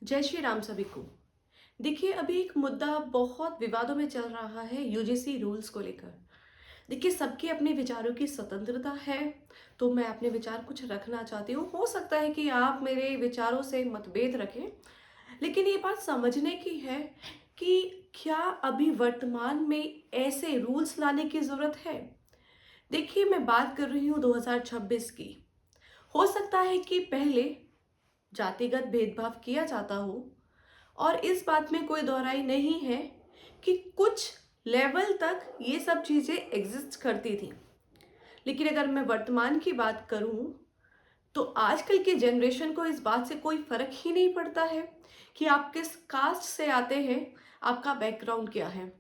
जय श्री राम सभी को। देखिए, अभी एक मुद्दा बहुत विवादों में चल रहा है यूजीसी रूल्स को लेकर। देखिए, सबके अपने विचारों की स्वतंत्रता है, तो मैं अपने विचार कुछ रखना चाहती हूँ। हो सकता है कि आप मेरे विचारों से मतभेद रखें, लेकिन ये बात समझने की है कि क्या अभी वर्तमान में ऐसे रूल्स लाने की ज़रूरत है। देखिए, मैं बात कर रही हूँ 2026 की। हो सकता है कि पहले जातिगत भेदभाव किया जाता हो, और इस बात में कोई दोहराई नहीं है कि कुछ लेवल तक ये सब चीज़ें एग्जिस्ट करती थी। लेकिन अगर मैं वर्तमान की बात करूं, तो आजकल की जनरेशन को इस बात से कोई फर्क ही नहीं पड़ता है कि आप किस कास्ट से आते हैं, आपका बैकग्राउंड क्या है।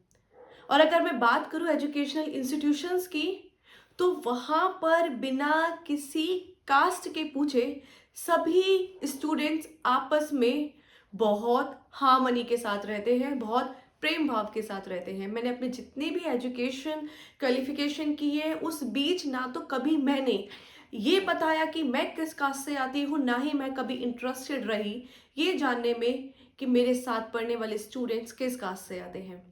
और अगर मैं बात करूं एजुकेशनल इंस्टीट्यूशंस की, तो वहाँ पर बिना किसी कास्ट के पूछे सभी स्टूडेंट्स आपस में बहुत हार्मनी के साथ रहते हैं, बहुत प्रेम भाव के साथ रहते हैं। मैंने अपने जितनी भी एजुकेशन क्वालिफिकेशन की है, उस बीच ना तो कभी मैंने ये बताया कि मैं किस कास्ट से आती हूँ, ना ही मैं कभी इंटरेस्टेड रही ये जानने में कि मेरे साथ पढ़ने वाले स्टूडेंट्स किस कास्ट से आते हैं।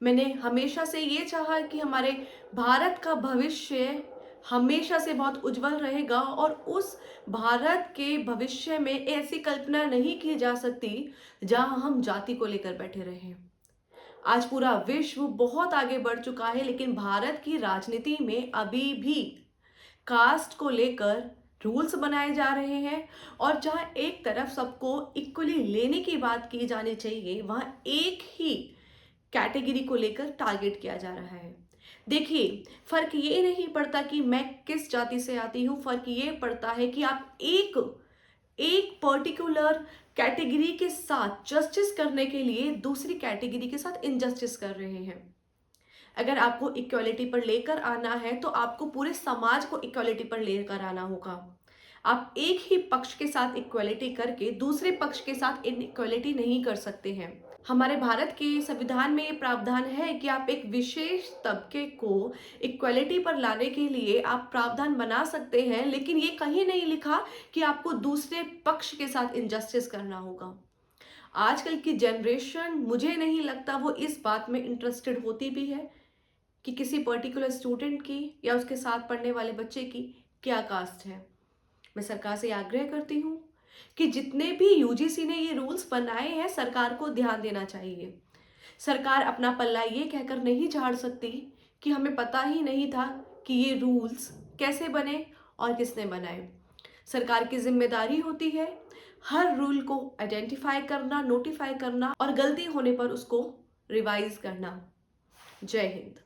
मैंने हमेशा से ये चाहा कि हमारे भारत का भविष्य हमेशा से बहुत उज्जवल रहेगा, और उस भारत के भविष्य में ऐसी कल्पना नहीं की जा सकती जहां हम जाति को लेकर बैठे रहें। आज पूरा विश्व बहुत आगे बढ़ चुका है, लेकिन भारत की राजनीति में अभी भी कास्ट को लेकर रूल्स बनाए जा रहे हैं। और जहां एक तरफ सबको इक्वली लेने की बात की जानी चाहिए, वहां एक ही कैटेगरी को लेकर टारगेट किया जा रहा है। देखिए, फर्क ये नहीं पड़ता कि मैं किस जाति से आती हूँ, फर्क ये पड़ता है कि आप एक एक पर्टिकुलर कैटेगरी के साथ जस्टिस करने के लिए दूसरी कैटेगरी के साथ इनजस्टिस कर रहे हैं। अगर आपको इक्वालिटी पर लेकर आना है, तो आपको पूरे समाज को इक्वालिटी पर लेकर आना होगा। आप एक ही पक्ष के साथ इक्वालिटी करके दूसरे पक्ष के साथ इनइक्वालिटी नहीं कर सकते हैं। हमारे भारत के संविधान में ये प्रावधान है कि आप एक विशेष तबके को इक्वालिटी पर लाने के लिए आप प्रावधान बना सकते हैं, लेकिन ये कहीं नहीं लिखा कि आपको दूसरे पक्ष के साथ इनजस्टिस करना होगा। आजकल की जनरेशन, मुझे नहीं लगता वो इस बात में इंटरेस्टेड होती भी है कि किसी पर्टिकुलर स्टूडेंट की या उसके साथ पढ़ने वाले बच्चे की क्या कास्ट है। मैं सरकार से आग्रह करती हूँ कि जितने भी यूजीसी ने ये रूल्स बनाए हैं, सरकार को ध्यान देना चाहिए। सरकार अपना पल्ला ये कहकर नहीं झाड़ सकती कि हमें पता ही नहीं था कि ये रूल्स कैसे बने और किसने बनाए। सरकार की जिम्मेदारी होती है हर रूल को आइडेंटिफाई करना, नोटिफाई करना और गलती होने पर उसको रिवाइज करना। जय हिंद।